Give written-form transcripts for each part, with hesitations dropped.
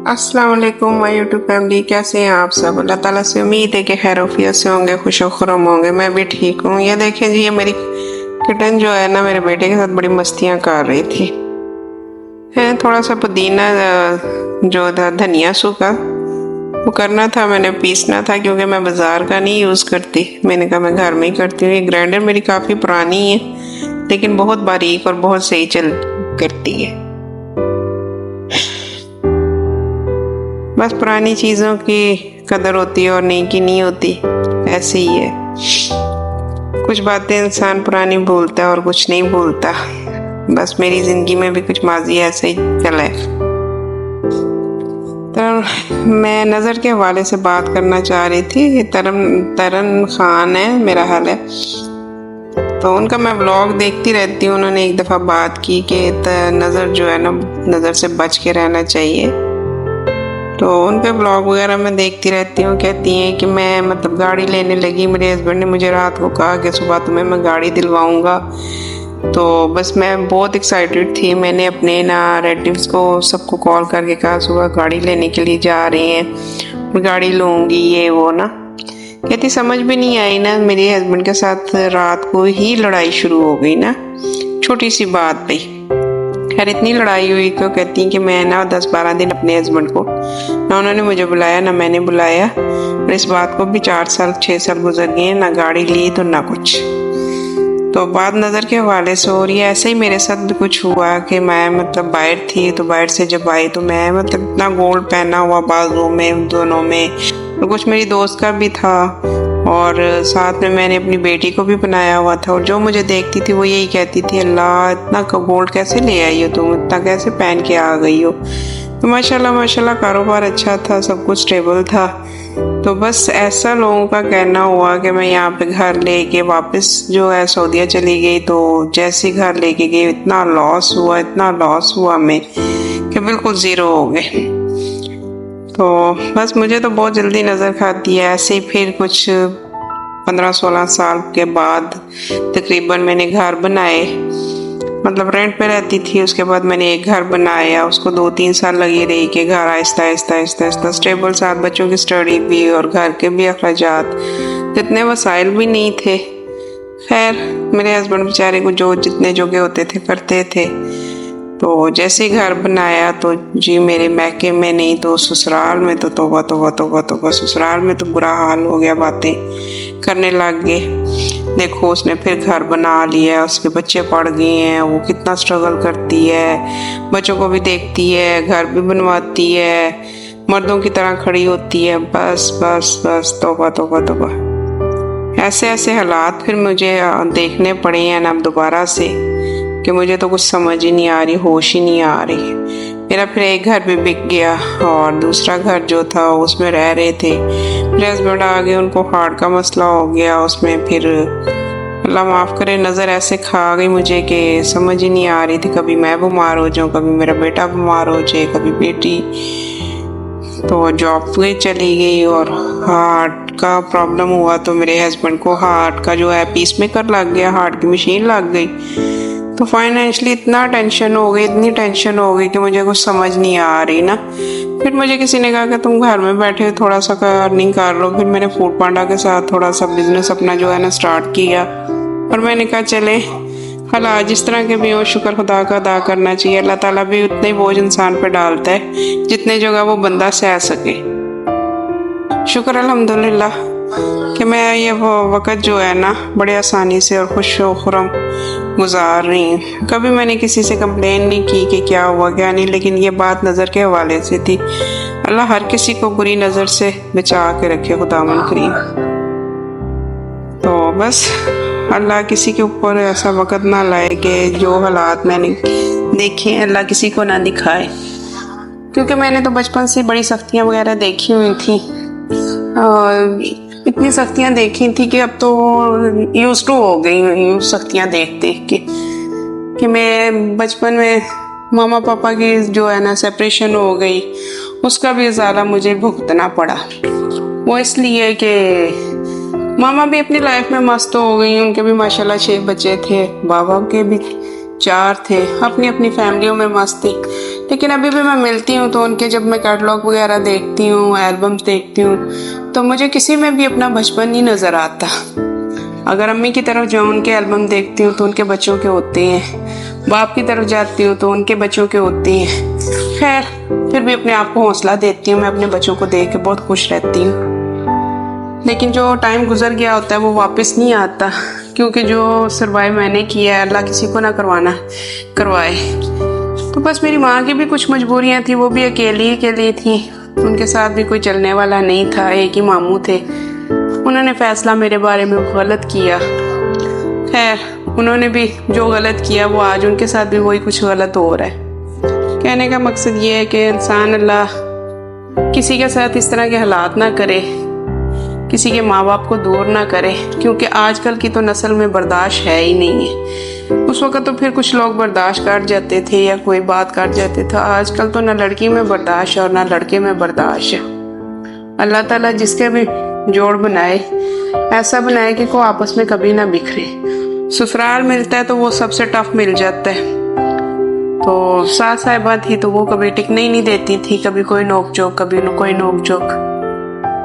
अस्सलाम वालेकुम my YouTube family, कैसे हैं आप सब। अल्लाह ताला से उम्मीद है कि खैरोफियत से होंगे, खुश खुरम होंगे। मैं भी ठीक हूँ। ये देखें जी, ये मेरी किटन जो है ना, मेरे बेटे के साथ बड़ी मस्तियाँ कर रही थी। है थोड़ा सा पुदीना जो था धनिया सूखा वो करना था, मैंने पीसना था क्योंकि मैं बाज़ार का नहीं यूज़ करती। मैंने कहा मैं घर में ही करती हूँ। ये ग्राइंडर मेरी काफ़ी पुरानी है लेकिन बहुत बारीक और बहुत सही चल करती है। बस पुरानी चीज़ों की कदर होती है और नई की नहीं होती, ऐसे ही है। कुछ बातें इंसान पुरानी भूलता है और कुछ नहीं भूलता। बस मेरी ज़िंदगी में भी कुछ माजी ऐसे ही चला है। तो मैं नज़र के हवाले से बात करना चाह रही थी। तरन खान है, मेरा हाल है, तो उनका मैं व्लॉग देखती रहती हूँ। उन्होंने एक दफ़ा बात की कि नज़र जो है ना, नज़र से बच के रहना चाहिए। तो उनके ब्लॉग वगैरह मैं देखती रहती हूँ। कहती हैं कि मैं मतलब गाड़ी लेने लगी, मेरे हस्बैंड ने मुझे रात को कहा कि सुबह तुम्हें मैं गाड़ी दिलवाऊँगा। तो बस मैं बहुत एक्साइटेड थी। मैंने अपने ना रिलेटिव्स को सबको कॉल करके कहा सुबह गाड़ी लेने के लिए जा रहे हैं, मैं गाड़ी लूँगी, ये वो ना। कहती समझ भी नहीं आई ना, मेरे हस्बैंड के साथ रात को ही लड़ाई शुरू हो गई ना, छोटी सी बात पे। खैर इतनी लड़ाई हुई तो कहती कि मैं ना 10-12 दिन अपने हस्बैंड को, ना उन्होंने मुझे बुलाया ना मैंने बुलाया, और इस बात को भी 4-6 साल गुजर गए, ना गाड़ी ली तो ना कुछ। तो बात नज़र के हवाले से हो रही है। ऐसे ही मेरे साथ भी कुछ हुआ कि मैं मतलब बाहर थी, तो बाहर से जब आई तो मैं मतलब इतना गोल्ड पहना हुआ बाजू में दोनों में, तो कुछ मेरी दोस्त का भी था और साथ में मैंने अपनी बेटी को भी बनाया हुआ था। और जो मुझे देखती थी वो यही कहती थी, अल्लाह इतना गोल्ड कैसे ले आई हो तुम, इतना कैसे पहन के आ गई हो। तो माशाल्लाह कारोबार अच्छा था, सब कुछ स्टेबल था। तो बस ऐसा लोगों का कहना हुआ कि मैं यहाँ पे घर लेके वापस जो है सऊदीया चली गई। तो जैसे घर लेके गई इतना लॉस हुआ मैं कि बिल्कुल ज़ीरो हो गए। तो बस मुझे तो बहुत जल्दी नज़र खाती है। ऐसे ही फिर कुछ 15-16 साल के बाद तकरीबन मैंने घर बनाए, मतलब रेंट पे रहती थी। उसके बाद मैंने एक घर बनाया, उसको 2-3 साल लगी रही कि घर आहिस्ता स्टेबल, साथ बच्चों की स्टडी भी और घर के भी अखराजात, तो इतने वसाइल भी नहीं थे। खैर मेरे हस्बैंड बेचारे को जो जितने जोगे होते थे करते थे। तो जैसे घर बनाया तो जी मेरे मैके में नहीं तो ससुराल में तो तौबा, ससुराल में तो बुरा हाल हो गया, बातें करने लग गए। देखो उसने फिर घर बना लिया, उसके बच्चे पढ़ गए हैं, वो कितना स्ट्रगल करती है, बच्चों को भी देखती है, घर भी बनवाती है, मर्दों की तरह खड़ी होती है। बस तौबा। ऐसे हालात फिर मुझे देखने पड़े हैं ना दोबारा से कि मुझे तो कुछ समझ ही नहीं आ रही, होश ही नहीं आ रही। मेरा फिर एक घर भी बिक गया और दूसरा घर जो था उसमें रह रहे थे। मेरे हस्बैंड आ गए, उनको हार्ट का मसला हो गया। उसमें फिर अल्लाह माफ़ करे नज़र ऐसे खा गई मुझे कि समझ ही नहीं आ रही थी, कभी मैं बीमार हो जाऊँ, कभी मेरा बेटा बीमार हो जाए, कभी बेटी। तो जॉब पे चली गई और हार्ट का प्रॉब्लम हुआ तो मेरे हस्बैंड को हार्ट का जो है पीस मेकर लग गया, हार्ट की मशीन लग गई। तो फाइनेंशियली इतनी टेंशन हो गई कि मुझे कुछ समझ नहीं आ रही ना। फिर मुझे किसी ने कहा कि तुम घर में बैठे थोड़ा सा अर्निंग कर लो। फिर मैंने फूड पांडा के साथ थोड़ा सा बिजनेस अपना जो है ना स्टार्ट किया, और मैंने कहा चले हालात जिस तरह के भी हो, शुक्र खुदा का अदा करना चाहिए। अल्लाह ताला भी उतने ही बोझ इंसान पे डालता है जितने जगह वो बंदा सह सके। शुक्र अल्हम्दुलिल्लाह कि मैं ये वो वक़्त जो है ना बड़े आसानी से और खुश खुरम गुजार रही हूँ। कभी मैंने किसी से कंप्लेन नहीं की कि क्या हुआ क्या नहीं, लेकिन ये बात नज़र के हवाले से थी। अल्लाह हर किसी को बुरी नज़र से बचा के रखे, खुदावन करीम। तो बस अल्लाह किसी के ऊपर ऐसा वक़्त ना लाए कि जो हालात मैंने देखे अल्लाह किसी को ना दिखाए, क्योंकि मैंने तो बचपन से बड़ी सख्तियाँ वगैरह देखी हुई थी। इतनी सख्तियाँ देखी थी कि अब तो यूज़ टू हो गई हूँ सख्तियाँ देख के मैं बचपन में मामा पापा की जो है ना सेपरेशन हो गई, उसका भी ज़्यादा मुझे भुगतना पड़ा। वो इसलिए कि मामा भी अपनी लाइफ में मस्त हो गई, उनके भी माशाल्लाह 6 बच्चे थे, बाबा के भी 4 थे, अपनी अपनी फैमिलियों में मस्त थी। लेकिन अभी भी मैं मिलती हूँ तो उनके जब मैं कैटलॉग वगैरह देखती हूँ, एल्बम्स देखती हूँ, तो मुझे किसी में भी अपना बचपन नहीं नज़र आता। अगर अम्मी की तरफ जाऊँ उनके एल्बम देखती हूँ तो उनके बच्चों के होते हैं, बाप की तरफ जाती हूँ तो उनके बच्चों के होते हैं। खैर फिर भी अपने आप को हौसला देती हूँ, मैं अपने बच्चों को देख के बहुत खुश रहती हूँ। लेकिन जो टाइम गुजर गया होता है वो वापस नहीं आता, क्योंकि जो सरवाइव मैंने किया है अल्लाह किसी को ना करवाए। तो बस मेरी माँ की भी कुछ मजबूरियाँ थी, वो भी अकेली थी, उनके साथ भी कोई चलने वाला नहीं था, एक ही मामू थे। उन्होंने फैसला मेरे बारे में गलत किया। खैर उन्होंने भी जो गलत किया वो आज उनके साथ भी वही कुछ गलत हो रहा है। कहने का मकसद ये है कि इंसान अल्लाह किसी के साथ इस तरह के हालात ना करे, किसी के माँ बाप को दूर ना करे, क्योंकि आजकल की तो नस्ल में बर्दाश्त है ही नहीं है। उस वक्त तो फिर कुछ लोग बर्दाश्त कर जाते थे या कोई बात कर जाते थे, आजकल तो ना लड़की में बर्दाश्त है और ना लड़के में बर्दाश्त है। अल्लाह ताला जिसके भी जोड़ बनाए ऐसा बनाए कि कोई आपस में कभी ना बिखरे। ससुराल मिलता है तो वो सबसे टफ मिल जाता है, तो सास साहिबा थी तो वो कभी टिकने ही नहीं देती थी, कभी कोई नोक चोक, कभी कोई नोक चोक।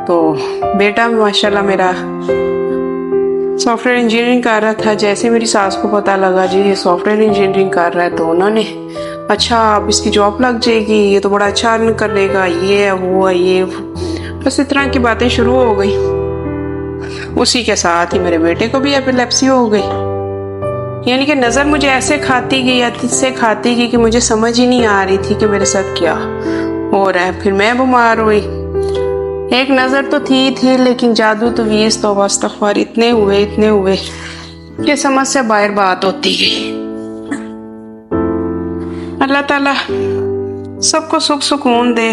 तो बेटा माशाल्लाह मेरा सॉफ्टवेयर इंजीनियरिंग कर रहा था। जैसे मेरी सास को पता लगा जी ये सॉफ्टवेयर इंजीनियरिंग कर रहा है, तो उन्होंने अच्छा अब इसकी जॉब लग जाएगी, ये तो बड़ा अच्छा अर्न कर लेगा, ये है वो है ये, बस इस तरह की बातें शुरू हो गई। उसी के साथ ही मेरे बेटे को भी एपिलेप्सी हो गई। यानी कि नज़र मुझे ऐसे खाती गई, इससे खाती गई कि मुझे समझ ही नहीं आ रही थी कि मेरे साथ क्या हो रहा है। फिर मैं बीमार हुई। एक नज़र तो थी लेकिन जादू तो वीस तो वस्तगफार इतने हुए कि समझ से बाहर बात होती गई। अल्लाह ताला सबको सुख सुकून दे,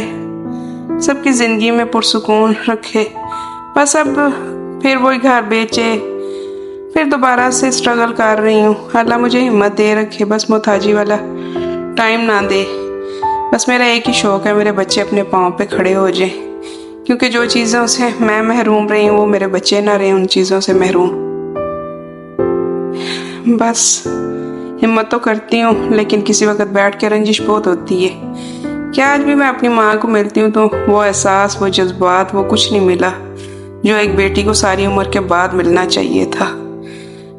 सबकी ज़िंदगी में पुरसुकून रखे। बस अब फिर वही घर बेचे, फिर दोबारा से स्ट्रगल कर रही हूँ। अल्लाह मुझे हिम्मत दे रखे, बस मोहताजी वाला टाइम ना दे। बस मेरा एक ही शौक़ है, मेरे बच्चे अपने पाँव पे खड़े हो जाए, क्योंकि जो चीज़ों से मैं महरूम रही हूँ वो मेरे बच्चे ना रहे उन चीज़ों से महरूम। बस हिम्मत तो करती हूँ, लेकिन किसी वक्त बैठ के रंजिश बहुत होती है कि आज भी मैं अपनी माँ को मिलती हूँ तो वो एहसास, वो जज्बात, वो कुछ नहीं मिला जो एक बेटी को सारी उम्र के बाद मिलना चाहिए था।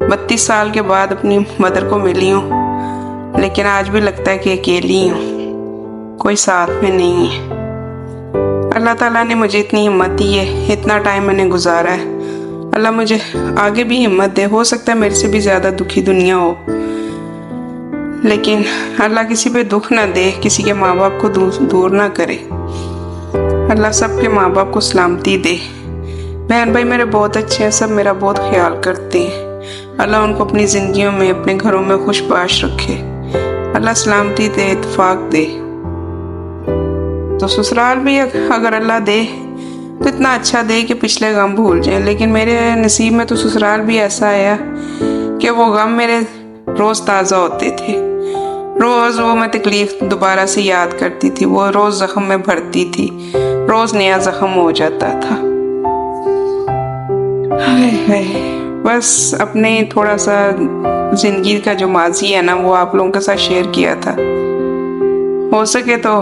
32 साल के बाद अपनी मदर को मिली हूँ, लेकिन आज भी लगता है कि अकेली हूँ, कोई साथ में नहीं है। अल्लाह ताला ने मुझे इतनी हिम्मत दी है, इतना टाइम मैंने गुजारा है, अल्लाह मुझे आगे भी हिम्मत दे। हो सकता है मेरे से भी ज़्यादा दुखी दुनिया हो, लेकिन अल्लाह किसी पे दुख ना दे, किसी के माँ बाप को दूर ना करे। अल्लाह सबके माँ बाप को सलामती दे। बहन भाई मेरे बहुत अच्छे हैं, सब मेरा बहुत ख्याल करते हैं। अल्लाह उनको अपनी ज़िंदगियों में, अपने घरों में खुशबाश रखे। अल्लाह सलामती दे, इत्तेफाक दे। तो ससुराल भी अगर अल्लाह दे तो इतना अच्छा दे कि पिछले गम भूल जाए। लेकिन मेरे नसीब में तो ससुराल भी ऐसा आया कि वो गम मेरे रोज़ ताज़ा होते थे। रोज़ वो मैं तकलीफ़ दोबारा से याद करती थी, वो रोज़ ज़ख्म में भरती थी, रोज़ नया ज़ख्म हो जाता था। हाय हाय, बस अपने थोड़ा सा ज़िंदगी का जो माजी है ना वो आप लोगों के साथ शेयर किया था। हो सके तो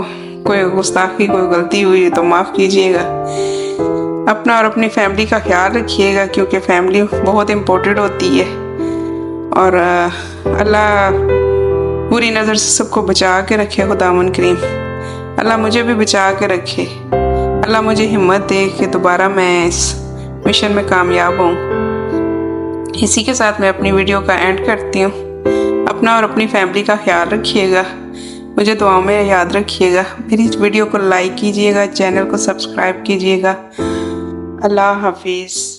कोई गुस्ताखी, कोई गलती हुई तो माफ़ कीजिएगा। अपना और अपनी फैमिली का ख्याल रखिएगा, क्योंकि फैमिली बहुत इम्पोर्टेंट होती है। और अल्लाह बुरी नज़र से सबको बचा के रखे, खुदावन करीम अल्लाह मुझे भी बचा के रखे। अल्लाह मुझे हिम्मत दे कि दोबारा मैं इस मिशन में कामयाब हूँ। इसी के साथ मैं अपनी वीडियो का एंड करती हूँ। अपना और अपनी फैमिली का ख्याल रखिएगा, मुझे दुआओं में याद रखिएगा। मेरी इस वीडियो को लाइक कीजिएगा, चैनल को सब्सक्राइब कीजिएगा। अल्लाह हाफिज़।